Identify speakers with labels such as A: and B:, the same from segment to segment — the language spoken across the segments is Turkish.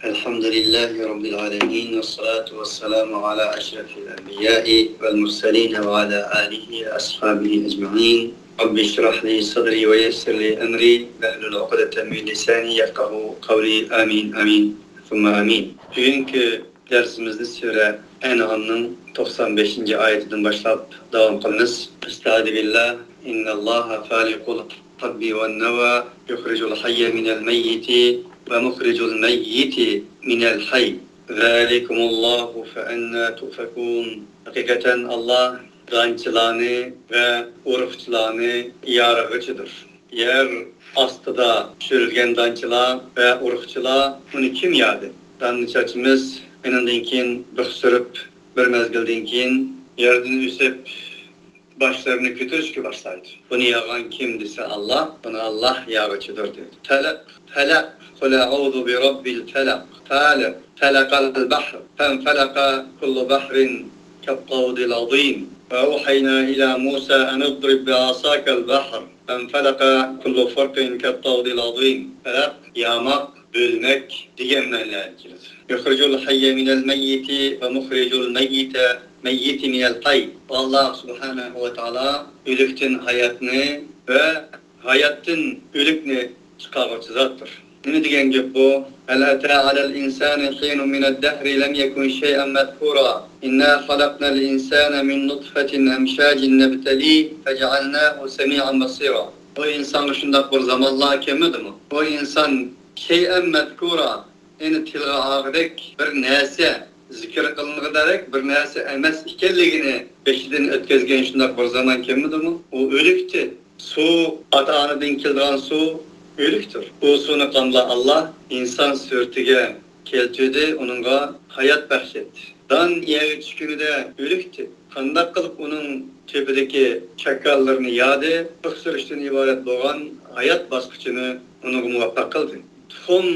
A: Elhamdülillahi Rabbil alemin ve salatu ve selamu ala eşrefil enbiyai vel murselin ve ala alihi ve ashabihi ecma'in. Rabbi şrah li sadri ve yessir li emri ve ehlul ukdeten min lisani yefkahu kavli amin amin. Thumma amin. Bugünkü dersimizde Sure En'am'ın 95. ayetinden başlayıp devam kılınız. Estağfirullah. İnnallaha falikul habbi ve neva yuhricul hayye minel meyyiti ve muhricul meyyiti minel hayy. Zalikumullahu fe enna tufekun. Hakikaten Allah dançılarını ve urukçularını yargıcıdır. Yer astıda sürülgen dançılar ve urukçular onu kim yadı? Dançacımız enindinkin büksürüp bir mezgildinkin yerden üsep başlarını kütürüşkü başlaydı. Bunu yağan kim dese Allah, bunu Allah yağıcıdır dedi. Felak, kul a'udhu bi rabbil felak. Felakal bahr, fenfelaka kullu bahrin kettavdil azim. Ve uhayna ila Musa en idrib bi asakal bahr. Fenfelaka kullu farkin kettavdil azim. Felak, yağmak, bölmek diyenlerle ilgilidir. Yuhricul hayye minel meyyiti ve muhricul meyyiti minel hayy. Allah subhanahu ve taala ölükten hayatını ve hayatın ölükni çıkarıcı zattır. Ne diyen gök bu? El ata alel insani hinun mined dehri lem yekun şey'en mezkura. İnna halaknal insana min nutfetin emşacin nebtelih fecealnahu semi'an basira. O insan şundak bir zamanla kemidi mi? O insan şey'en mezkura. Yani tilga ağırdak bir nese zikir kılınıdarak bir nese emes ikelligini beşiden ötkezgen şundak bir zaman kemidi mi? O ölüktü. Su, ata-ana dinkildiğin su ölüktür. O sunu kanla Allah insan sürtüge keltüdü, onunla hayat bahşetti. Dan yeği çükünü de ölüktü. Kandak kılıp onun tepedeki çakallarını yadı, bıksırıştan ibaret boğan hayat baskıçını onu muvaffak kıldı. Tuhum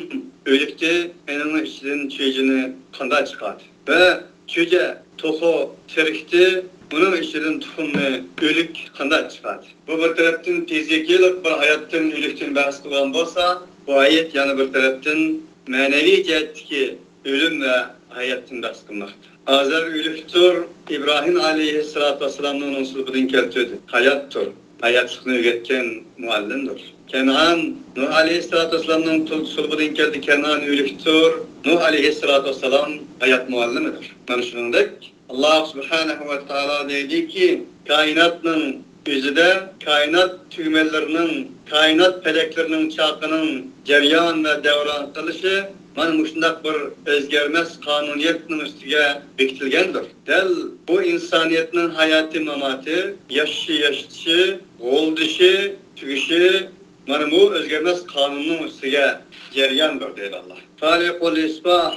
A: ölüktü, onun içinin çöcünü kanda çıkardı. Ve çöce tohu terikti, bunun içinin tuhumunu ölük kanda çıkardı. Bu bir taraftan fizikilik bir hayatın ölükten bahs kılan bolsa, bu ayet yani bir taraftan manevi cihetteki ölüm ve hayatın bahs kılmaktır. Azar ölüktür, İbrahim aleyhissalatu vesselam'ın onun sulbudun keltüdü. Hayattır, hayatlıkını öğretken muallimdir. Kenan, Nuh aleyhissalatu vesselam'ın sulbudun keldi Kenan ölüktür. Nuh aleyhissalatu vesselam hayat muallimidir. Manşunundaki Allah subhanahu ve taala dedi ki kainatın yüzüde kainat tüymellerinin, kainat peleklerinin çarkının ceryan ve devran kılışı mana muşundak bir özgermez kanuniyetinin üstüge bekitilgendir. Del bu insaniyetinin hayatı mamatı, yaşışı, olduşu, tügüşü mana bu özgermez kanunun üstüge ceryandır deyil Allah. Falikul isbah.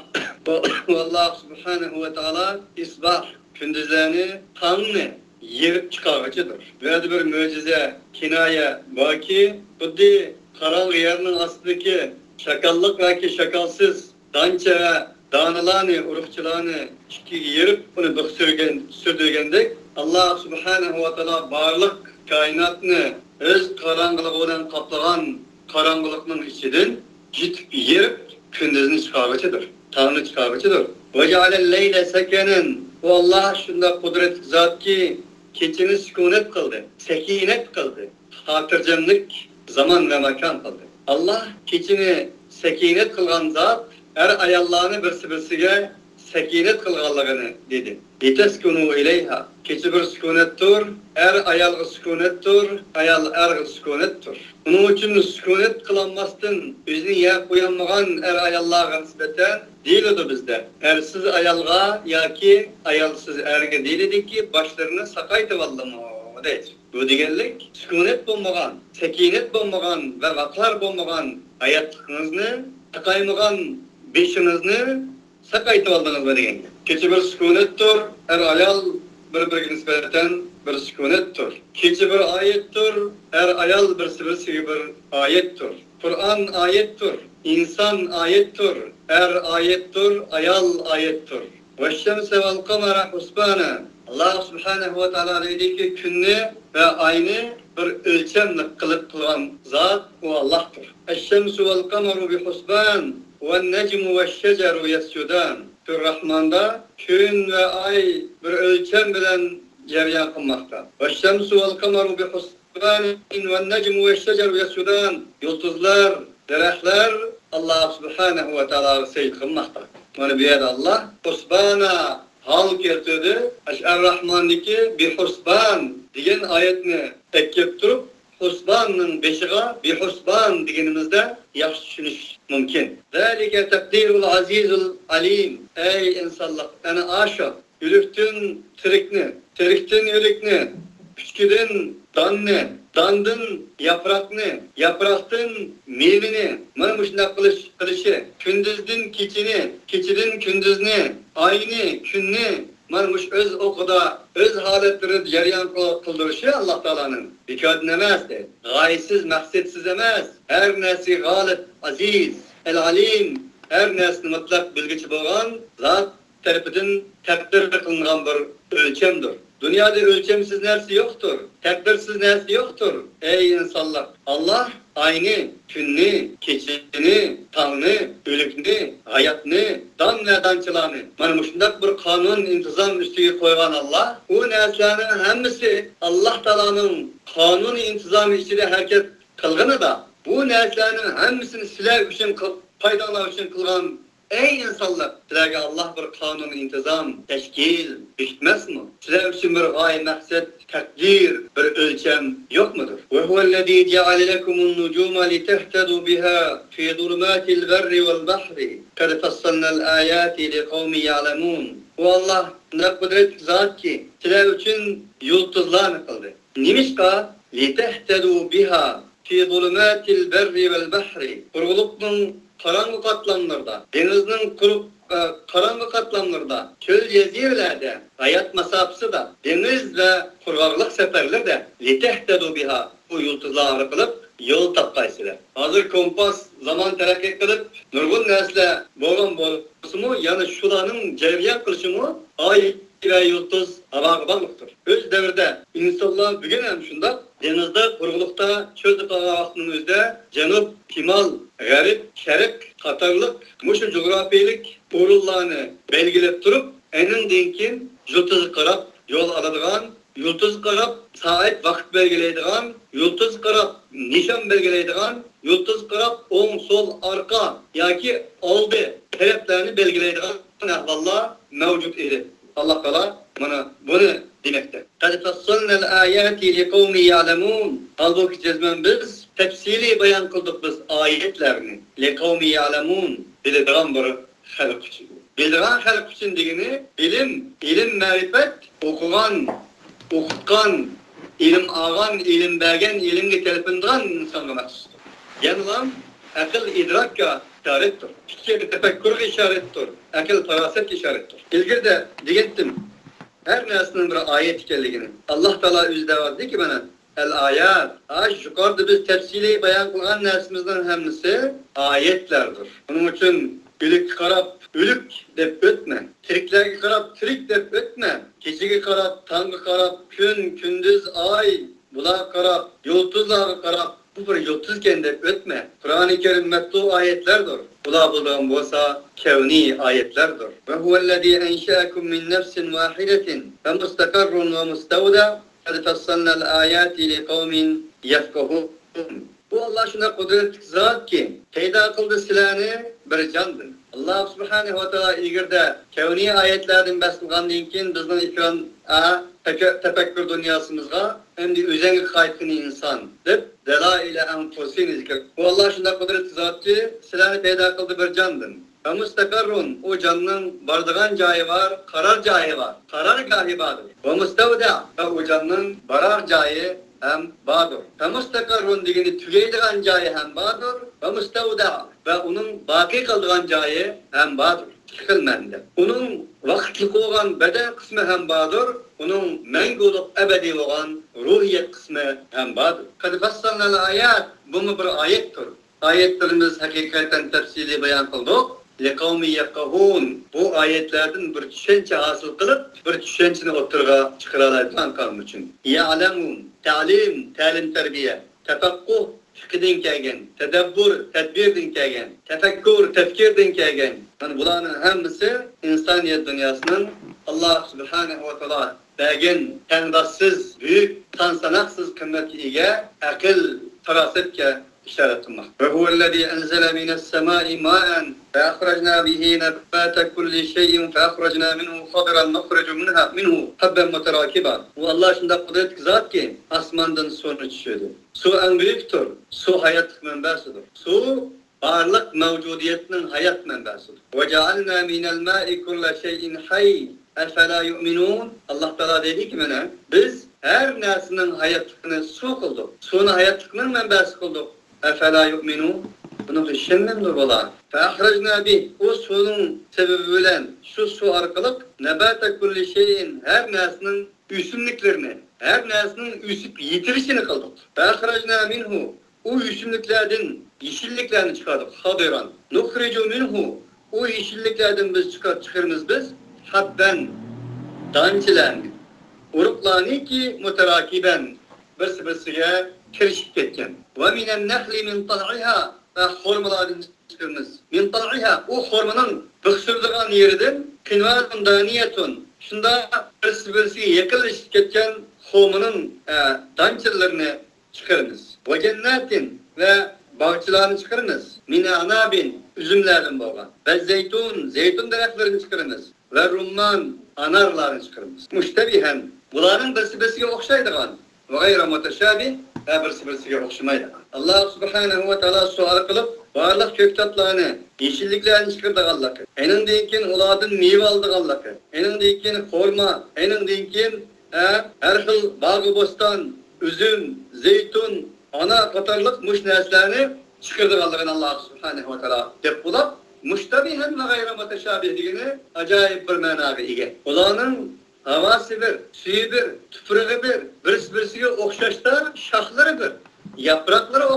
A: Allah subhanahu ve taala isbah gündüzlerini kanunu yiyip çıkarıcıdır. Böyle bir mucize, kinaye baki, buddi karanlık yerinin aslındaki şakallık belki şakalsız dança ve dağınılarını, urukçularını yiyip bunu sürdürgendek Allah subhanahu ve taala varlık kainatını öz karanlıklarından kaplayan karanlıkların içinden yiyip gündüzünü çıkarıcıdır. Tanrı çıkarıcıdır. Ve cealel leyle sekenen. O Allah şunda kudret zat ki keçini sükunet kıldı, sekinet kıldı, hatırcamlık zaman ve mekan kıldı. Allah keçini sekinet kılgan zat, ayallarını birisi sekinet kılganlığını dedi. Liteskunu ileyha. Keçi bir sükunettir, ayal sükunettir, ayal sükunettir. Onun için sükunet kılanmasın, özünü yer koyanmağın ayallarına nispeten değildi bizde. Ersiz ayalga ya ki ayalsız erge değildi ki başlarını sakaydı vallahi deyir. Bu degenlik sükunet bulmağan, sekinet bulmağan ve vaklar bulmağan hayatınızını, sakaymagan beşinizni sakaydı valdınız degenlik. Keçi bir sükunettir, ayal bir nispeten bir sükunettir. Keçi bir ayettir, ayal birisi bir ayettir. Kur'an ayettir, insan ayettir, ayettir, ayal ayettir. Ve şemse vel kamera husbana. Allah subhanahu ve taala dedi ki günü ve ayını bir ölçemle kılıp kılan zat o Allah'tır. Eşşemsu vel kameru bi husban. وَالنَّجْمُ وَالشَّجَرُ يَسْجُدَانِ Rahman'da gün ve ay bir ölçem bilen ceryan kılmakta. وَالشَّمْسُ وَالْقَمَرُ بِحُسْبَانٍ وَالنَّجْمُ وَالشَّجَرُ يَسْجُدَانِ Yıldızlar, derehler Allah Subhanahu ve Teala secde kılmakta. Yani bir yerde Allah husbana hal keltirdi. Er-Rahman'daki bir husban degan ayetni ekkep turup husbanın beşiga bir husban deganimizde yaxshi tushunish mumkin. Zalika taqdirul azizul alim. Ey insanlar, ana aşa ülükten tirikni, tirikten ülükni, küçkiden danni, dandın yaprakni, yapraktan mevini, mana muşundaq qilishi, kündüzdün keçini, keçidin kündüzni, ayni, kunni, mana muş öz okuda, öz haletleri jaryan kıldırışı Allah Teala'nın bekadın emas de. Gayesiz, maqsadsiz emas. Her nesi galip, aziz, el-alim, her nesni mutlak bilgiçi bolgan zat tarafından takdir kılınan bir ölçemdir. Dünyada ölçemsiz nersi yoktur. Takdirsiz nersi yoktur. Ey insanlar! Allah ayni, kunni, keçini, tağni, ölükni, hayatni, dan ve dançılarını. Mana muşundaq bir kanun, intizam üstüge koygan Allah, o neslerin hemmisi Allah Teala'nın kanun, intizamı içinde hareket kılgını da, bu neslerin hemmisini sizler üçün, faydalar üçün kılgan ey insanlar, sizlerge Allah bir kanun, intizam, teşkil bitmez mi? Sizler için bir gaye, maksat, takdir, bir ölçem yok mudur? وَهُوَ الَّذ۪ي جَعَلَ لَكُمُ النُّجُومَ لِتَهْتَدُوا بِهَا فِي ظُلُمَاتِ الْبَرِّ وَالْبَحْرِ قَدْ فَصَّلْنَا الْآيَاتِ لِقَوْمِ يَعْلَمُونَ Bu Allah ne kudret zat ki sizler için yıldızlar kıldı. Nimişka لِتَهْتَدُوا بِهَا فِي ظُلُمَاتِ الْبَرِّ وَالْبَحْرِ Kurulukların karanlık katlanlarda, denizin kurup karanlık katlanlarda, çöl cezirelerde, hayat mesafesi da, deniz ve kurgarlık seferleri de لِتَهْتَدُوا بِهَا bu yıldızlar kılıp yol tapkaysılar. Hazır kompas zaman terakki kılıp nurgun nesle boğan bolsumu yani şulanın ceryan kılışımı ay ve yıldız avağı öz devirde insanlar bugün hem şunda denizde, kurgulukta, çöl vaktinin özde Cenup, Himal, Garip, Şerik, Katarlık, muşu coğrafiyelik uğurlarını belgilep durup enin dinkin yıldız karab yol aladığan, yıldız karab saat vakit belgileydiğen, yıldız karab nişan belgileydiğen, yıldız karab on, sol, arka yaki aldı taraflarını belgileydiğen ahvallar mevcut idi. Allah Teala bana bunu demekte. قَدْ فَصَّلْنَا الْآيَاتِ لِقَوْمِ يَعْلَمُونَ Halbuki cezmen biz tefsili bayan kıldık biz ayetlerini. لِقَوْمِ يَعْلَمُونَ Bildiğen bir halk için. Bildiğen halk için degini ilim, marifet, okugan, okutkan, ilim ağan, ilim bergen, ilimle telpindiğen insanla mahsustur. Yani lan akıl idrakka işarettir. Fikir tefekkür işarettir. Akıl faraset işarettir. İlgirde digettim. Her nesinin bir ayet ikenligini. Allah Teala üzde vardı ki bana el-ayat. Yukarıda biz tefsili bayan kılgan nesimizden hemisi ayetlerdir. Bunun için ülük karab, ülük dep ötme. Tiriklerge karab, tirik dep ötme. Keçigi karab, tangı karab, gün, kündüz, ay, bulak karab, yıldızlar karab. Bu bir yıldızken dep ötme. Kur'an-ı Kerim metlu ayetlerdir. Bula bulduğum bolsa kevni ayetlerdir. Ve huvellezî enşâkum min nefsin vâhidetin ve mustakarrun ve mustevda kad fassalnal âyâti li kavmin yefkahûn. Bu Allah şuna kudret zat ki peyda kıldı silahını bir candır. Allah Subhanahu ve Teala ilgirde kevni ayetlerden bahsedildiğinden keyin bizning ikon tefekkür dünyasımızga endi özenge qaytqını insan deb delail-i enfusin zikr. Bu Allah şuna kudret zat ki silahını peyda kıldı bir candır. Ve mustakarrun o canının bardığan cayı var, karar cayı var. Karar gahi vardır. Ve mustevda o canının barar cayı hem badır. Ve mustakarrun degeni tügeydiğen cayı hem badır. Ve mustevda ve onun baki kaldığan cayı hem badır. Çıkılmende. Onun vakitlik olan beden kısmı hem badır. Onun menguluk ebedi olan ruhiyet kısmı hem badır. Kad fassalnal ayat bu mu bir ayettir. Ayetlerimiz hakikaten tefsili bayan kıldık. لِقَوْمِ يَفْقَهُونَ Bu ayetlerden bir düşünce hasıl kılıp, bir düşünceni oturga çıkaralaydıran kavm için. يَعْلَمُونَ Talim terbiye. Tefekkuh, fiqhdan kelgan, tadabbur, tadbirdan kelgan, tafakkur, tefkirdan kelgan. Yani bularning hammasi insoniyat dunyosining Alloh subhanahu va taolo bergan tangdoshsiz, büyük, tansanaqsiz qimmatga ega aql, farosatga işaret kılmak. Ve huvellezî enzele mine's-semâi mâen fe'ahrajnâ bihi nebâte kulli şeyin fe'ahrajnâ minhu khadiran nukhricu minhu habben muterakîban. Bu Allah şunda kudretli zat ki asmandan su düşüyordu. Su en büyüktür. Su hayat menbesidir. Su varlık mevcudiyetinin hayat menbesidir. Ve cealnâ minel mâi kulle şeyin hayy efela yu'minun. Allah Teala dedi ki bana biz her nesinin hayatını su kıldık. Suyun hayatının menbesi kıldık. Efela yu'minun. Bunu düşünmemdir olar. Fe'ahrajna bih. O suyun sebebi bilen şu su arkalık nebate kulli şeyin her nesinin üsümlüklerini, her nesinin üsüp yitirişini kıldık. Fe'ahrajna minhu. O üsümlüklerden yeşilliklerini çıkardık. Hadiran. Nukhricu minhu. O yeşilliklerden biz çıkarırız biz. Habben. Dançilen. Uruklarını ki muterakiben. Birisi kirişip ketken. Ve minen nehli min tal'iha. Ve hormalarını çıkarınız. Min tal'iha. O hormanın bıksırdığın yeriden kinvanın daniyetun. Şunda birisi yakılışıp ketken hormanın dançilerini çıkarınız. Ve cennetin ve bahçılarını çıkarınız. Min anabin. Üzümlerden boğan. Ve zeytun dereklerini çıkarınız. Ve rumman anarlarını çıkarınız. Müştebihen. Bunların birisi okşaydıgan. Ve gayra muteşabih. Birisi okşamaydı. Allah subhanahu ve teala sual kılıp varlık köktatlarını, yeşilliklerini çıkardık Allah'ı. Enin deyken uladın meyve aldık Allah'ı. Enin deyken horma, enin deyken her xil bağı bostan, üzüm, zeytun, ana katarlık muş neslerini çıkardık Allah'ın Allah subhanahu ve teala. Dep bulap, müştebihen ve gayra muteşabih degeni acayip bir managa ega. Ulanın havası bir, suyu bir, tuprağı bir, birisi okşaşta şahları bir, yaprakları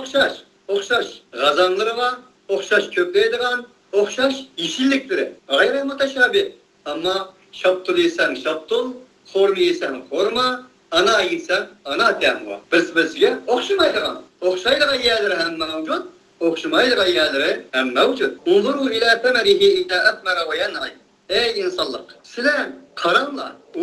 A: okşaş, gazanları var, okşaş kökleydiğen, okşaş yeşillikleri, gayri muteşabih. Ama şaptul yesen şaptul, horma yesen horma, ana yesen ana tem var. Birisi okşamaydiğen, okşaydığı yerleri hem mevcut, okşamaydığı yerleri hem mevcut. Unzuru ila temerihi ila etmere ve yen'ay. Ey insanlık! Sizler karanlar, o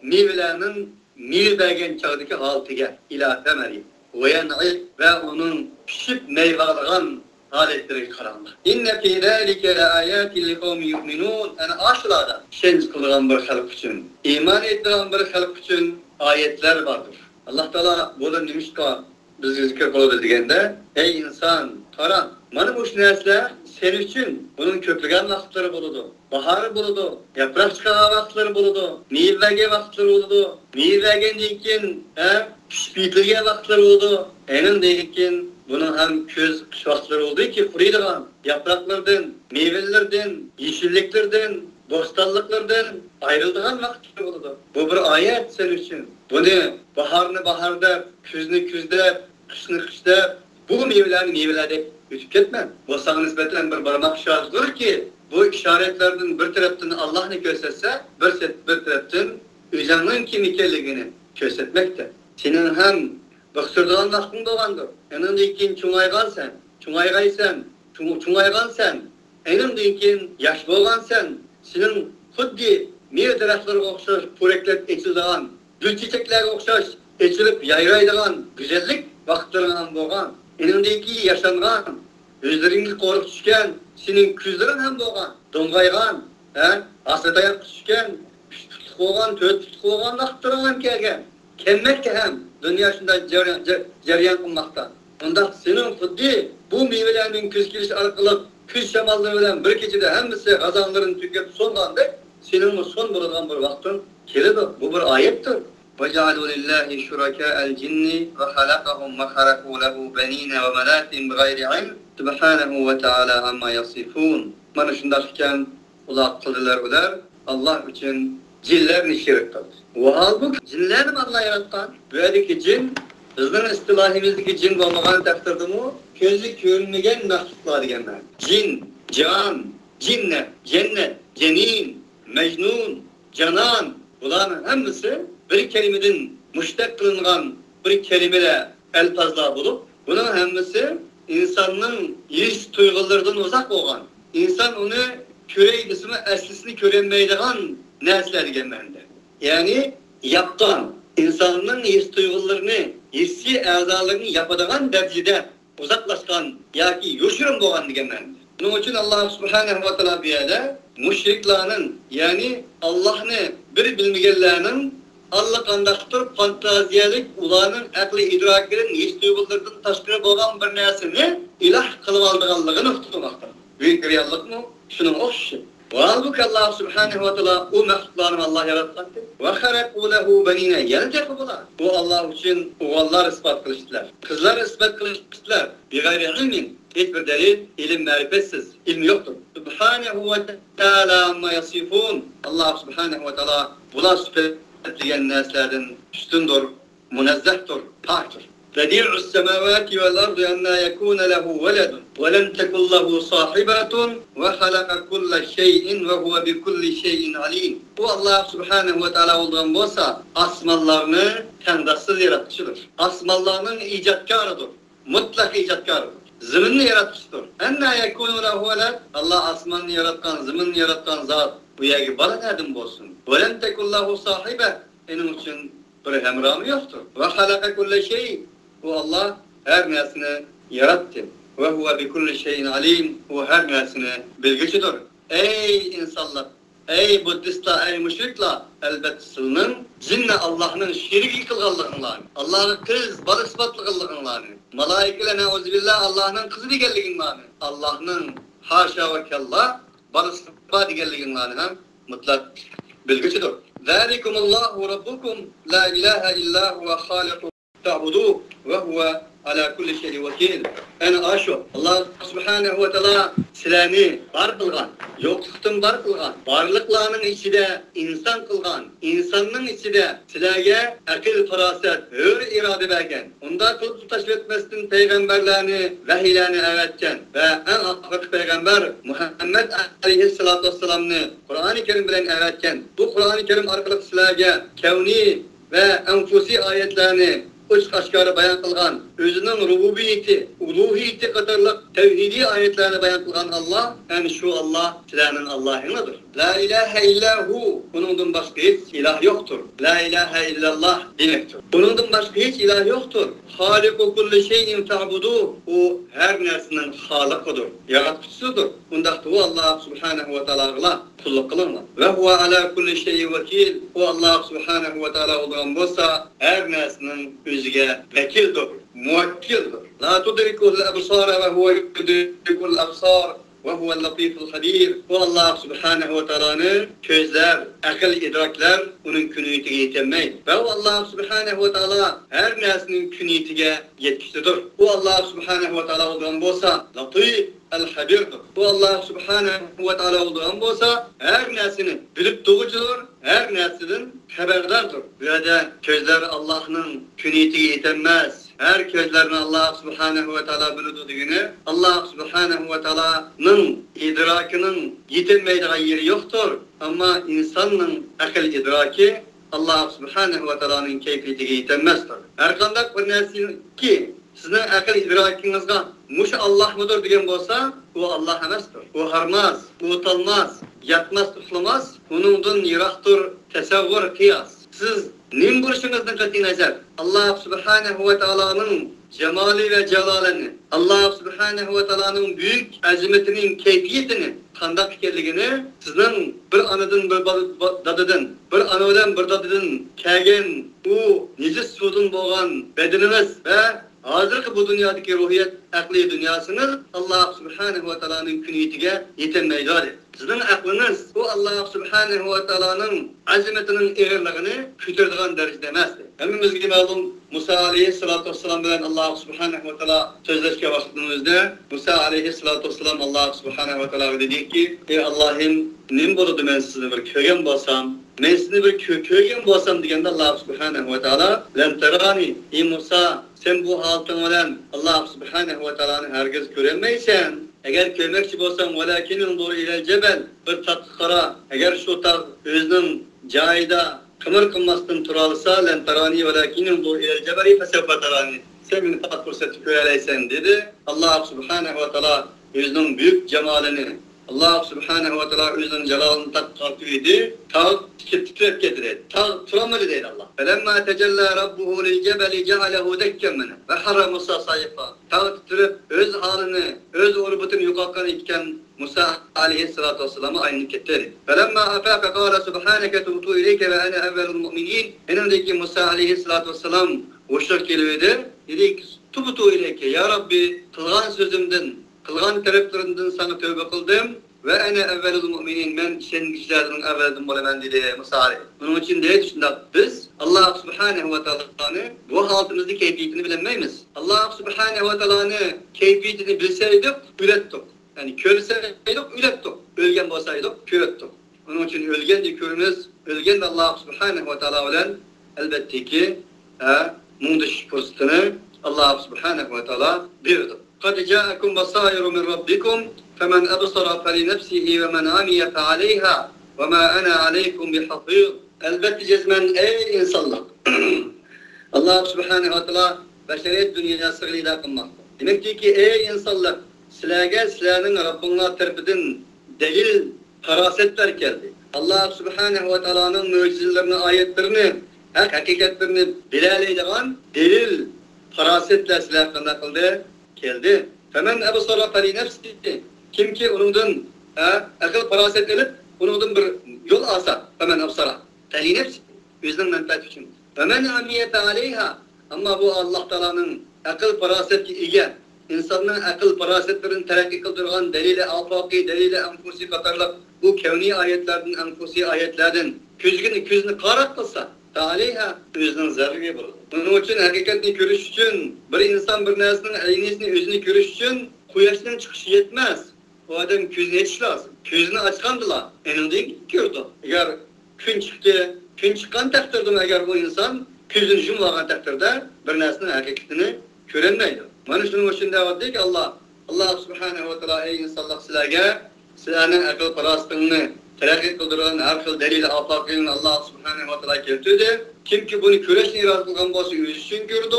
A: meyvelerinin meyvegen çağdaki altıge ila temeri ve yen'ay ve onun pişip meyvalagan aletleri karanlar. İnne fî zâlike le âyâtin li kavmi yu'minûn. Yani aşılada şenç kılgan bir halk için, iman ettiren bir halk için ayetler vardır. Allah Teala bunu demiş ki biz zikir kıladı degende ey insan karan, mana bu nesler sen için bunun köklügen vakitleri buludu. Bahar buludu, yaprak çıkan vakitleri buludu, meyvege vakitleri buludu, meyvegen deyken pişpitlege vakitleri buludu. Enin deyken bunun hem köz kış vakitleri oldu ki kuruyduğun yapraklardan, meyvelerden, yeşilliklerden, bostanlıklardan ayrıldığın vakitleri buludu. Bu bir ayet senin için. Bunu baharını baharda, küzünü küzde, kışını kışta, bu meyvelerde ütüp ketmen. Bu sana nispeten bir barmak işaretidir ki bu işaretlerden bir taraftan Allah ne gösterse, bir taraftan özünün kim ikenligini göstermekte. Senin hem bıksırdığın vaktin doğandır. Enin deyken çuңaygan sen, enin deyken yaş bolgan sen, senin huddi meyve tarafları okşaş, poreklet eksildiğin, gül çiçekler okşaş, eksilip yayraydiğin güzellik vakitlerinin bolgan. Enindeki yaşangan, özlerini korup düşken, senin küzlerin hem doğan, dongaygan, asıdayak düşken, pütük olgan, pütük olgan vakitlerin kelgen. Kemmekte hem dünyasında ceryan kılmakta. Onda senin fıddi bu meyvelerin küz giriş arkalık, küz şamalları bilen bir keçide hemmisi kazanların tükep sonlandı, senin son bulunan bir vaktin keledi. Bu bir ayettir. وَجَعَلُوا لِلّٰهِ شُرَكَاءَ الْجِنِّ وَخَلَقَهُمْ وَخَرَقُوا لَهُ بَن۪ينَ وَمَنَاتٍ بِغَيْرِ عِلْمٍ سُبْحَانَهُ وَتَعَالَى عَمَّا يَصِفُونَ. Bana şundayken ulak kıldılar öler, Allah için cinlerini şirk kıldı. O halbuki cinlerini Allah yaratkan. Böyleki cin, bizden istilahimizdeki cin olmadan takdirdi mu, közü görünmegen mahluklar degenler. Cin, can, cinnet, cennet, cenin, mecnun, canan, bunların hepsi bir kelimeden müştek kılınan bir kelimeyle elfazlar bulup Bunun hemmesi insanın his duygularından uzak olan. İnsan onu köreylisini, eslisini köremeydiğin nesler gelmende. Yani yaptan, insanın his duygularını, hissi azalarını yapadigan derecede uzaklaşkan, yaki yoşurum boğan degemende. Bunun için Allah subhanahu wa ta'ala bir yerde müşriklerin, yani Allah'ını bir bilmeyenlerin Allah kandaktır fantaziyelik ulanın akli idrakinin his duygularından taşkırı boğan bir nesini ilah kılıp aldığanlığını tutmakta. Büyük bir yanlık mı? Şunun hoşu. Halbuki Allah subhanahu wa ta'ala o mehluklarını Allah yaratmaktı. Ve harakû lehu benîne gelecek bunlar. Bu Allah için oğullar ispat kılıştılar. Kızlar ispat kılıştılar. Bir gayri ilmin. Hiçbir delil, ilim marifetsiz. İlmi yoktur. Subhanahu ve ta'ala amma yasifun. Allah subhanahu ve ta'ala buna süpetleyen neslerden üstündür, münezzehtur, paktır. بديع السماوات والأرض أن يكون له ولد ولم تكن له صاحبة وخلق كل شيء وهو بكل شيء عليم. Bu Allah Subhanahu ve Teala olduğun bolsa asmallarını kendisi yaratıcıdır. Asmallarının icatkarıdır. Mutlak icatkarıdır. Zımını yaratmıştır. Enne yekûnû lehu veled. Allah asmanını yaratkan, zımını yaratkan zat. Bu yagi bana nereden bolsun? وَلَمْ تَكُنْ لَهُ صَاحِبَةٌ. Onun için bir hemramı yoktur. وَخَلَقَ كُلَّ شَيْءٍ. Bu Allah her nesini yarattı. Ve huve bi kulli şeyin alim. O her nesini bilgicidir. Ey insanlar, ey Budistler, ey müşrikler, elbette sılının cinne Allah'ın şirki kılganlığını, Allah'ın kız, bal ispatlığını, malaikeyle neuzubillah Allah'ın kızı digelliğini, Allah'ın haşa ve kellah bal ispat digelliğini hem mutlak bilgicidir. Zalikumullahu rabbukum la ilahe illa huve haliku ta'buduh ve huve ala kulli şeyin vekil. En aşo Allah subhanahu ve teala silani var kılgan, yokluktan var kılgan, varlıklarının içinde insan kılgan, insanın içinde silage akıl faraset, hür irade bergen. Onda kılıp taşvir etmesinden peygamberlerini, vehiylerini evetken ve en akıllı peygamber Muhammed aleyhissalatu vesselam'ını Kur'an-ı Kerim bilen evetken, bu Kur'an-ı Kerim arkalık silage kevni ve enfusi ayetlerini uç aşkarı bayan kılgan, özünün rububiyeti, uluhiyeti kadarlık tevhidi ayetlerini bayan kılgan Allah, yani şu Allah, silahının Allah'ınıdır. La ilahe illahu, bunundan başka hiç ilah yoktur. La ilahe illallah demektir. Bunundan başka hiç ilah yoktur. Haliku kulli şeyin ta'buduh, o her nersinin halıkıdır, yaratıcısıdır. Bundakta o Allah subhanahu ve ta'ala kulluk kılınlar. Ve huve ala kulli şeyin vekil, o Allah subhanahu ve ta'ala olduğun bolsa her nersinin özüge vekildir, muvakkildir. La tudrikul absara ve huve yudrikul absar. Ve huvel latiful hadir. Bu Allah subhanahu ve ta'ala'nın közler, akıl idrakler onun küniyetine yetemeydi. Ve Allah subhanahu ve ta'ala her nesinin küniyetine yetkisidir. Bu Allah subhanahu ve ta'ala olduğun bolsa latif el-hadirdir. Bu Allah subhanahu ve ta'ala olduğun bolsa her nesini bilip doğucudur, her neslinin haberdardır. Burada közler Allah'ın küniyetine yetemez. Her közlerini Allah subhanahu ve ta'ala bildiğini, Allah subhanahu ve ta'ala'nın idrakının yetemeydiği yeri yoktur. Ama insanın akıl idraki Allah subhanahu ve ta'ala'nın keyfiyetine yetemezdir. Her kandak bir nesin ki sizin akıl idrakinizde muş Allah mıdır diyen bolsa, o Allah emestir. O harmaz, o utanmaz, yatmaz, tutulmaz. Onundan yiraktır tesavvur, kıyas. Siz nim buruşunuzdan katı nazar Allah subhanahu ve ta'ala'nın cemali ve celalini, Allah subhanahu ve ta'ala'nın büyük azametinin keyfiyetini, kandak ikerligini sizin bir anadan bir dadıdan, bir anadan bir dadıdan kelgen o necis sudun boğan bedeniniz ve hazırki bu dünyadaki ruhiyet akli dünyasınız Allah subhanahu ve ta'ala'nın küniyetine yetemeydi. Sizin aklınız bu Allah subhanahu ve ta'ala'nın azametinin ağırlığını kütürdüğün derecede emezdi. Hemimizge malum Musa aleyhissalatu vesselam bilen Allah subhanahu ve ta'ala sözleşke vaktimizde Musa aleyhissalatu vesselam Allah subhanahu ve ta'ala dedi ki ey Allah'ım nim boludu men sizni bir kögen bolsam, men sizni bir kögen bolsam degende Allah subhanahu ve ta'ala "Len terani ey Musa sen bu haltın bilen Allah subhanahu ve ta'ala'nı herkes göremeysen, eğer görmekçi bolsan velakinun doğru ile cebel bir tatlı kara, eğer şu tağ özünün cayda kımır kımmasın turalsa len tarani velakinun doğru ile cebeli fesevfe tarani. sen beni tat fırsatı göreleysen dedi. Allah subhanehu ve teala özünün büyük cemalini, Allah subhanehu ve teala özünün celalını takdirdi. Tağ titrep getirdi. Tağ turamadı dedi Allah. Felemma tecella rabbuhu lil cebeli cealehu dekken mene ve harra Musa sayfa. Tağ titrep öz halini, öz orbutunu yukarıdan itken Musa aleyhissalatu vesselam'a aynı kettirdi. Felemma afaka kâle subhaneke tubtu ileyke ve ene evvelul mu'minin. Enindeki Musa aleyhissalatu vesselam hoşluk geliyordu. Dedi ki tubtu ileyke ya Rabbi kılgan sözümden, kılgan tareplerinden sana tövbe kıldım. Ve ene evvelul mu'minin, men senin kişilerden evveldim olamen dedi Musa aleyhi. Bunun için diye düşündük biz Allah subhanehu ve teala'nı bu haltımızda keyfiyetini bilemeyiz. Allah subhanehu ve teala'nı keyfiyetini bilseydik ürettik. Yani körseydik ürettik. Ölgen olsaydık körettik. Onun için ölgen de körümüz, ölgen de Allah subhanehu ve teala olan elbette ki munduş fırsatını Allah subhanehu ve teala birdir. قَدْ جَاءَكُمْ بَصَائِرُ مِنْ رَبِّكُمْ فَمَنْ أَبْصَرَ فَلِنَفْسِهِ وَمَنْ عَمِيَ فَعَلَيْهَا وَمَا أَنَا عَلَيْكُمْ بِحَفِيظٍ. Elbette cezmen ey insanlar. Allah subhanehu ve teala beşeriyet dünyasını idare kılmakta. Demek ki ey insanlar, sizlerge sizlerinin Rabbına tarafından delil, farasetler geldi. Allah subhanehu ve teala'nın mucizelerini, ayetlerini, hakikatlerini bilaleydiğen delil, farasetler sizler hakkında kıldı, geldi. Femen ebsara feli nefsihi. Kim ki onundan akıl faraset edip onundan bir yol alsa, femen ebsara feli nefsihi. Özünün menfaat için. Femen amiyete aleyha. Ama bu Allah Teala'nın akıl faraset ege, insanların akıl farasetlerini terakki kıldırgan delil-i afaki, delil-i enfusi katarlık bu kevni ayetlerden, enfusi ayetlerden küzünü karat kılsa, aleyha özünün zararı bulur. Bunun için hakikatini görüş için, bir insan bir nesinin aynisini özünü görüş için kuyaştan çıkışı yetmez. O adam küzünü yetiş lazım. Küzünü açkandılar. Eninde gördü. Eğer gün çıktı, gün çıkan takdirde eğer bu insan küzünü jumlagan takdirde bir nesinin hakikatini görenmeydi. Bunun için de ki Allah subhanehu ve teala ey insanlar sizlerine akıl parasını terakki kıldıran her xil delil afakını Allah subhanehu ve teala keltirdi. Kim ki bunu köreşini irad kılgan bolsa özü için gördü.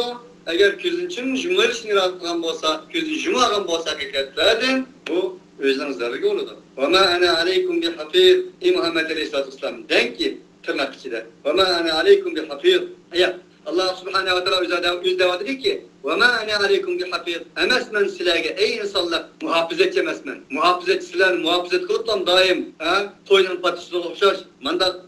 A: Eğer küzün için jumlar için irad kılgan bolsa, küzün jumagan bolsa hakikatlerden bu özünün zararı olurdu. Ve ma ana aleykum bi hafir. Muhammed aleyhissalatu vesselam den ki tırnak içinde. Ve ma ana aleykum bi hafir. Allah subhanehu ve teala yüz devat dedi ki وَمَا أَنَا عَلَيْكُمْ بِحَفِيظٍ. Emesmen silege ey insanlar muhafizetçi emesmen. Muhafizetçiler muhafizet kılıptan daim koyunun patısına okşaş. Manda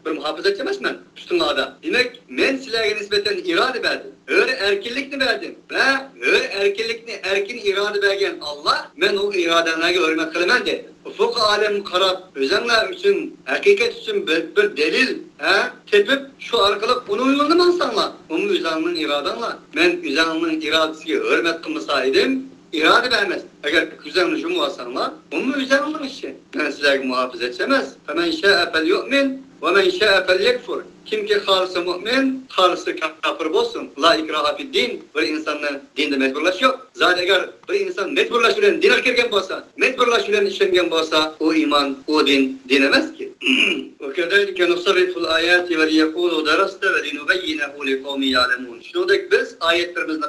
A: bir muhafizetçi emesmen. Üstün ağda. Demek men silege nispeten irade verdim. Öyle erkinlikni verdim. Ve öyle erkinlikni erkin irade vergen Allah men o iradene hürmet kılımen dedi. Ufuk alem karab özenler için, hakikat için bir delil tepip şu arkalık bunu uygulamazsanlar. Onun üzerinin iradanla men üzerinin iradesi hürmet kılmasaydım irade vermez. Eğer üzerinin cumhursanlar onun üzerinin işi. Ben sizler muhafaza etsemez. Femen şa'e fel yu'min ve men şa'e fel yekfur. Kim ki halısı mümin, halısı kafir olsun. La ikraha fid din. Bir insanla dinde mecburlaş yok. Zaten eğer bir insan mecburlaşılan din erkerken olsa, mecburlaşılan işlengen olsa o iman, o din dinemez ki. وَكَذَلِكَ نُصَرِّفُ الْآيَاتِ وَلِيَقُولُوا دَرَسْتَ وَلِنُبَيِّنَهُ لِقَوْمِ يَعْلَمُونَ. Şuradaki biz ayetlerimizde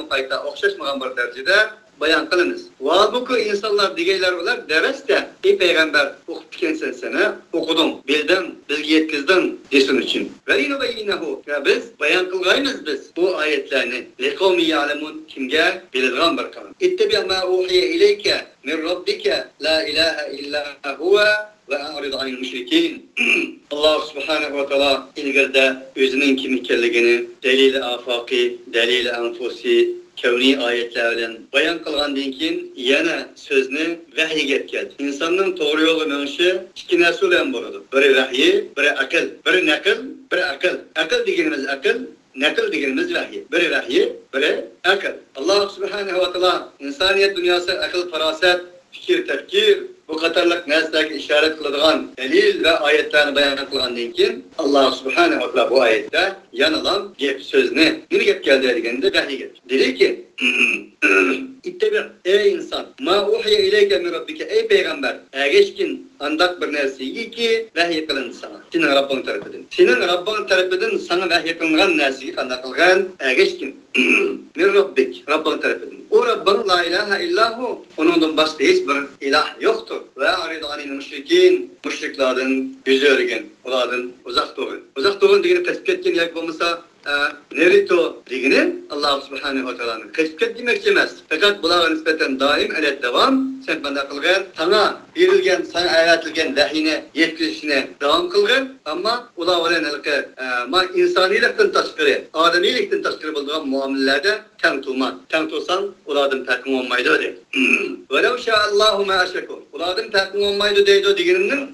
A: kayta okşaşmagan bir derecede bayan kılınız. Halbuki insanlar digeyler olar dereste peygamber okutken sana okudum, bildim, bilgi yetkizdim desin için. Velinubeyyinehu. Ya biz bayan kılgayınız biz bu ayetlerini. Lekavmi ya'lemun kimge bilirgan bir kavim. İttebi ma uhiye ileyke min rabbike la ilahe illa huve ve a'rid anil müşrikin. Allah subhanehu ve teala ilgirde özünün kimlikkelligini delil-i afaki, delil-i enfusi, kevni ayetlerden bayan kılgandan keyin yana sözünü vahiy geldi. İnsanın doğru yolu menşi iki narsa bilan bo'ladi. Biri vahiy, biri akıl. Biri nakl, biri akıl. Akıl deganimiz akıl, nakl deganimiz vahiy. Biri vahiy, biri akıl. Allah subhanahu ve teala insaniyet dünyası akıl, faraset, fikir, tefkir bu katarlık nesneki işaret kıladigan delil ve ayetlerini bayan kılgandan keyin Allah subhanahu ve teala bu ayette yanılan gep sözünü bir gep geldi degende vahiy geldi. Dedi ki İttebi ey insan ma uhiye ileyke min rabbike ey peygamber egeşkin andak bir nerseyi ki vahiy kılındı sana. Senin Rabbin tarafından. Senin Rabbin tarafından sana vahiy kılınan nerseyi kandak kılgan egeşkin min rabbik Rabbin tarafından. O Rabbin la ilahe illahu onundan başka hiçbir ilah yoktur. Ve aridu anil müşriklerden yüzü örgen, onlardan uzak durun. Uzak durun degeni tespit etken yak olmasa nerito degeni Allah subhanahu wa ta'ala'nın tespit demek demez. Fakat bunlara nispeten daim elet devam. Sen bana kılgan, sana verilgen, sana ayretilgen vahiyine yetkilişine devam kılgan. Ama ular olan insanilikten taşkırı, adamilikten taşkırı bulduğun muamelelerde ten tutsan ulardan takım olmaydı öyle. Velev şa'allahu ma aşreku. Ulardan takım olmaydı deydi degeninin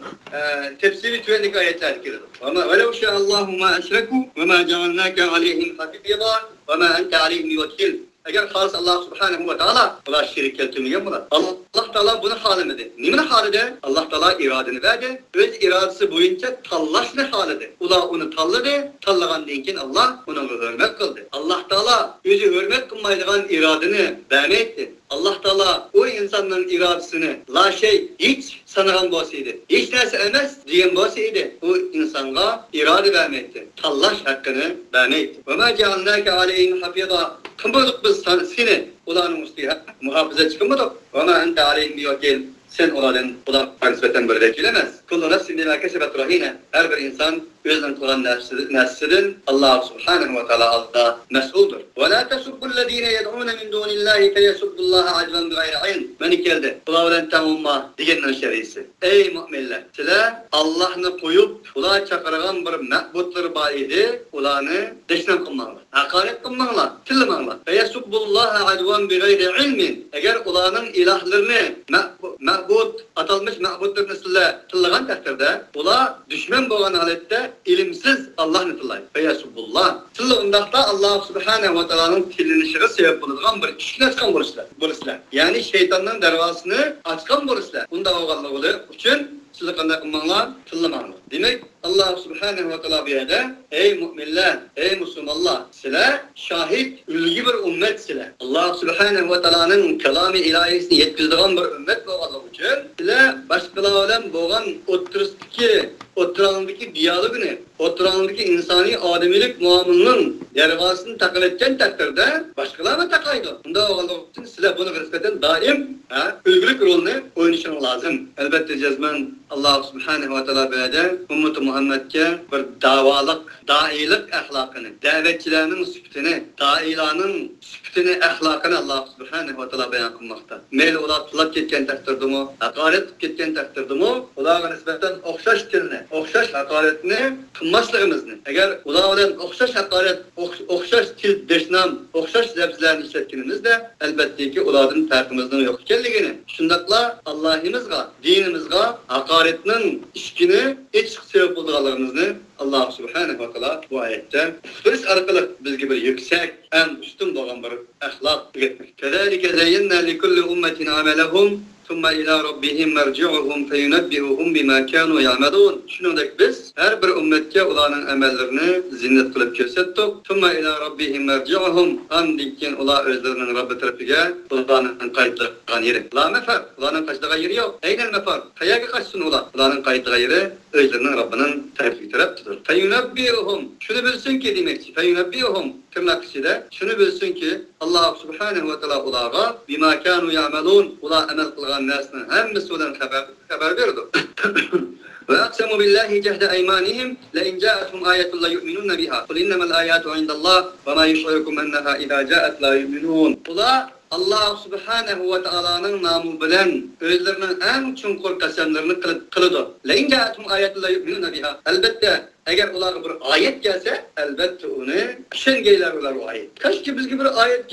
A: tefsiri tüvenlik ayetler kirir. Ama velev şa'allahu ma aşreku ve ma cealnâke aleyhim hafifiyada ve ma ente aleyhim vekil. Eğer halis Allah subhanahu wa ta'ala ular şirik keltürmeyen bular. Allah Teala bunu halimedi. Nimine halide? Allah Teala iradını verdi. Öz iradesi boyunca tallaşını halide. Ular onu talladı. Tallagan deyinken Allah onu hürmet kıldı. Allah Teala özü hürmet kılmaydıgan iradını vermekti. Allah Teala o insanların iradesini la hiç sanagan bolsaydı. Hiç nerse emez diyen bolsaydı. O insana irade vermekti. Tallaş hakkını vermekti. Ve ma cealnâke aleyhim hafiyada. Kımbalık biz seni ulanın üstüne muhafaza çıkamadık. Ve ma ente aleyhim biyokil. Sen olanın nispeten böyle vekilemez. Kullu nefsin bima kesebet rahine. Her bir insan özden kılan nefsinin Allah subhanahu wa ta'ala altta mesuldur. Ve la tesubbullezine yed'une min dunillahi feyesubbullaha acven bi gayri ilm. Beni geldi. Kula olan tamamma digenin şerisi. Ey müminler! Sizler Allah'ını koyup ula çakırgan bir mehbutları var idi. Ulanı deşnen kılmanlar. Hakaret kılmanlar. Tılmanlar. Feyesubbullaha acven bi gayri ilmin. Eğer ulanın ilahlarını mehbut, atılmış mehbutlarını sizler tılgan takdirde ula düşman boğan halette ilimsiz Allah'ını tıllayın. Feyesubullah. Sizler ondakta Allah subhanahu wa ta'ala'nın tilinişine sebep bulunduğun bir işkin açkan buluşlar. Yani şeytanın dervasını açkan buluşlar. Bunda oğallığı için sizler kandak kılmanlar, tılmanlar. Demek Allah subhanahu wa ta'ala bir yerde ey müminler, ey Müslümanlar sizler şahit, ülgü bir ümmet sizler. Allah subhanahu wa ta'ala'nın kelami ilahisini yetkizdiğin bir ümmet boğallığı için sizler başkalarıyla boğan oturağındaki diyalogunu, oturağındaki insani ademilik muamılının dervasını takıl etken takdirde başkalarına takaydı. Bunda oğallığı için sizler bunu nispeten daim ülgülük rolünü oynayışın lazım. Elbette cezmen Allah subhanahu wa ta'ala böyle ümmeti Muhammed'e bir dailik ahlakını, davetçilerinin sübtini, dailanın sübtini, ahlakını Allah subhanahu wa ta'ala beyan kılmakta. Meyli olar tulak ketken takdirdi mi, hakaret ketken takdirdi mi, olarga nispeten okşaş tilini, okşaş hakaretini kılmaslarımızını. Eğer olarga okşaş hakaret, okşaş til deşnam, okşaş lefzlerini işletkinimizde elbette ki olardan farkımızdan yok kelligini. Şundakla Allah'ımızga, dinimizga hakaretinin işkini hiç sebep bulduğalarımızını Allah subhanahu wa ta'ala bu ayette turist arkalı bizge bir yüksek, en üstün doğan bir ahlak üretmek. Kezalike zeyyinna li kulli ummetin amelehum ثُمَّ إِلَى رَبِّهِمْ مَرْجِعُهُمْ فَيُنَبِّئُهُمْ بِمَا كَانُوا يَعْمَلُونَ. Şunundak biz her bir ümmetke ulanın emellerini zinnet kılıp gösterdik. ثُمَّ إِلَى رَبِّهِمْ مَرْجِعُهُمْ Andikkin ula özlerinin Rabbi tarafıga ulanın kayıtlıgan yeri. La mefer, ulanın kaçtığa yeri yok. Eynel mefer, kayaga kaçsın ula. Ulanın kayıtlığa yeri özlerinin Rabbinin tarafıdır. فَيُنَبِّئُهُمْ Şunu bilsin ki demekçi. فَيُنَبِّئُهُمْ tırnak içinde şunu bilsin ki Allah subhanahu wa ta'ala ulağa bima kanu ya'malun ula amel kılgan nesinin hemmesi olan haber verdi. Ve aksamu billahi cehde eymanihim le in ca'athum ayetun la yu'minun biha. Kul innemel ayatu indallah ve ma yuş'irukum enneha idâ ca'at la yu'minun. Ula Allah subhanahu wa ta'ala'nın namı bilen özlerinin en çunkur kasemlerini kılıdı. Le in ca'athum ayetun la yu'minun biha. Elbette eğer ular bir ayet gelse elbette onu şengeyler ular o ayet. Kaçki bizge bir ayet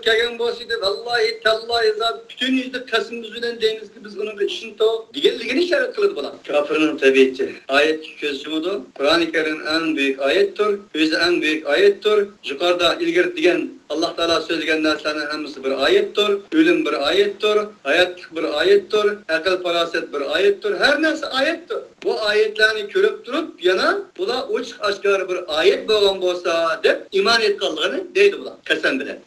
A: kelgen bolsaydı vallahi tallahi zat bütün yüzde kasımızdan deymiz ki biz onun işini to digelligini işaret kılıp bulan. Kafirinin tabiati. Ayet közümüdü. Kur'an-ı Kerim en büyük ayettir. Özü en büyük ayettir. Yukarıda ilgirtigen Allah Teala söyleyen narsaların hepsi bir ayettir. Ölüm bir ayettir. Hayatlık bir ayettir. Akıl faraset bir ayettir. Her narsa ayettir. Bu ayetlerini körüp durup yana bula uç aşkarı bir ayet boğan bolsa dep iman etkanlığını deydi bula. Kesen bile.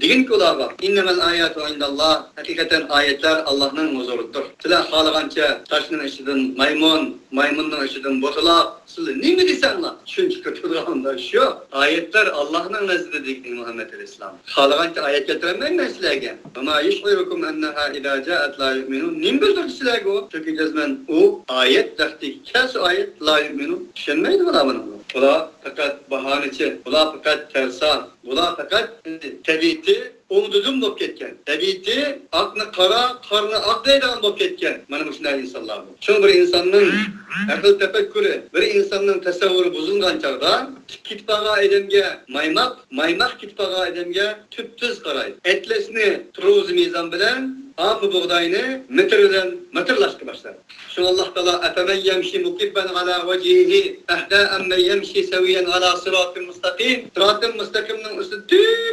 A: Deyin ki ularga innemel ayatu indallah. Hakikaten ayetler Allah'ın huzurudur. Sizler halıgança taşının içinden maymunun içinden botula sizler ne mi desen lan? Çünkü kötülüğünde şu ayetler Allah'ın nezdinde deydi Muhammed Aleyhisselam. Halıgança ayet getiremeyin mi sizlerge? Ama yiş'irukum enneha idâ caet la yu'minun. Ne bildir sizlerge o? Çünkü cezmen o ayet derttik. Kes ayet la yu'minun. Düşünmeydi mi lan bunu? Bula fakat bahaneci, bula fakat tersa, bula fakat tebiti umudum bop ketken. Tebiti aklı karnı aklaydan bop ketken. Mana bu şunday insanlar bu. Şu bir insanın akıl tefekkürü, bir insanın tasavvuru bozulgan çağda kitpaga edemge maymak kitpaga edemge tüptüz qaraydı. Etlesini turuz mizan bilen Afı buğdayını metrlaştı başlar. Şu Allah Teala efemen yemşi mukibben ala vecihi ehda emme yemşi seviyen ala sıratın müstakim. Sıratın müstakiminin üstü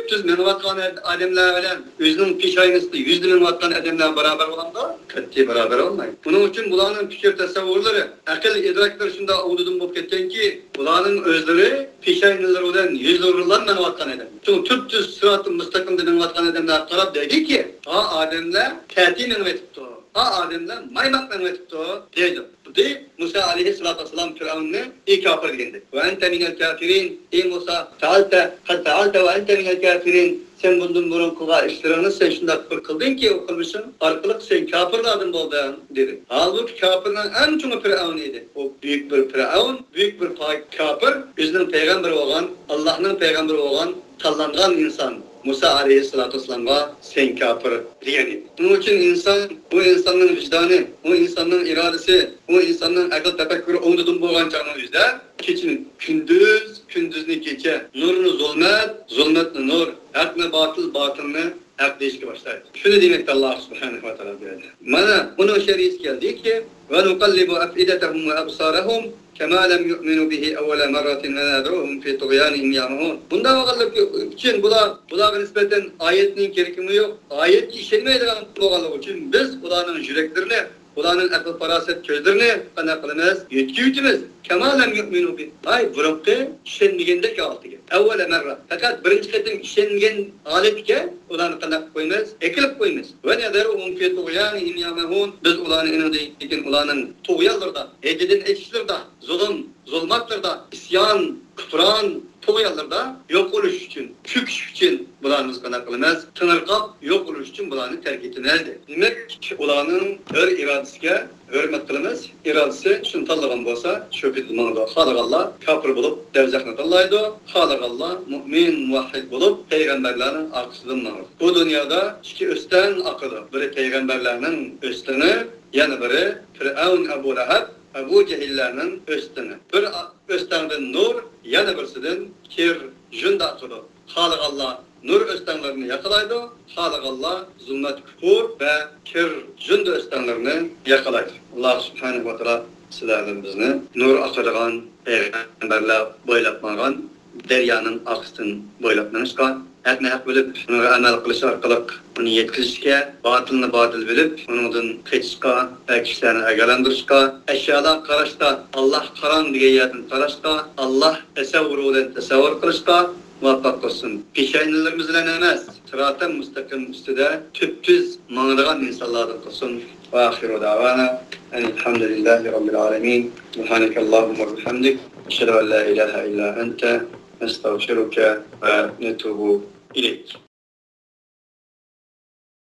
A: düz menvatkan ademler bilen özünün pişayın üstü yüzlü menvatkan ademler beraber olan da katti beraber olmayın. Bunun için bulanın fikir tasavvurları, akıl idrakları şunda avududum bulup ketken ki bulanın özleri pişayınları olan yüzlü menvatkan adem. Çünkü düz sıratın müstakimde menvatkan ademler taraf dedi ki ademler tetiğini vetipti. Ademler maymakla vetipti deydi. Dedi Musa aleyhissalatu vesselam Firavun'u iyi kafir degendi. Ve ente minel kafirin. Ey Musa ta'alte ve ente minel kafirin. Sen bundan burun kılga işlerini sen şundak bir kıldın ki o kılmışsın. Arkalık sen kafirladın boldan dedi. Halbuki kafirlerin en çoğu Firavun idi. O büyük bir Firavun, büyük bir kafir. Özünün peygamberi olan, Allah'ın peygamberi olan tallangan insan. Musa aleyhissalatu vesselam'a sen kafir diyeni. Bunun için bu insanın vicdanı, bu insanın iradesi, bu insanın akıl tefekkürü umudun boğan çağının yüzde keçinin kündüzünü keçe, nurunu zulmetini nur, hakını batılını hak değişki başlaydı. Şunu demekti Allah subhanahu wa ta'ala böyle. Mana onun şerisi geldi ki وَنُقَلِّبُ أَفْئِدَتَهُمْ وَأَبْصَارَهُم كَمَا لَمْ يُؤْمِنُوا بِهِ أَوَّلَ مَرَّةٍ وَنَذَرُهُمْ فِي طُغْيَانِهِمْ يَعْمَهُونَ. Bunda vakallık için bula nispeten ayetinin gerekimi yok. Ayet işlenmeydiği vakallık için biz bulanın yüreklerini, bulanın akıl faraset gözlerini kana kılınız, yutuyutimiz. Kemalem yu'minu bi. Ay burunqi işlenmegende altı gel. Evvela merra. Fakat birinci ketim işlenmegen aletke ulanı kanaq koymayız, ekilip koymayız. Ve nederuhum fi tuğyanihim yamahun. Biz ulanı enedikin ulanın tuğyallarda, ededin etişlerde, zulmatlarda, isyan, küfran, tuğyallarda yok oluş için, çöküş için bulanımız kanaq kılınız. Tınırqap yok oluş için bulanı terk etmezdi. Demek ulanın her iradesiga hürmet kılınız. İradesi şunu tanıgan bolsa, şöpet manada Halakallah kafir bulup devzakını tanlaydı. Halakallah mümin, muvahhid bulup peygamberlerin arkasından nağır. Bu dünyada iki östen akıdı. Biri peygamberlerinin üstünü, yani biri Firavun Ebu Leheb, Ebu Cehillerinin üstünü. Bir östenden nur, yani birisinden kir, jünd akıdı. Halakallah nur östenlerini yakalaydı. Halakallah zulmet küfür ve kir, jünd östenlerini yakalaydı. Allah subhanahu wa ta'ala sizlerden bizni nur akıdığan peygamberler boylatmagan deryanın aksın boylatmanışka hakni hak bilip ona amel kılış arkalık onu yetkizişke batılını batıl bilip onundan keçişka kişilerini agalandırışka eşyadan karışta Allah karan diye yatın karışka Allah tesavvuru tesavvur kılışka muvaffak olsun. Pişayinlerimizle nemez. Sırat-ı müstakim üstüde tüptüz mağdırgan insanlardan olsun. Ve ahiru davana elhamdülillahi rabbil alemin. Subhanekallahumma bihamdik. Eşhedü en la ilahe illa ente. Nestağfiruke ve netubu ileyk.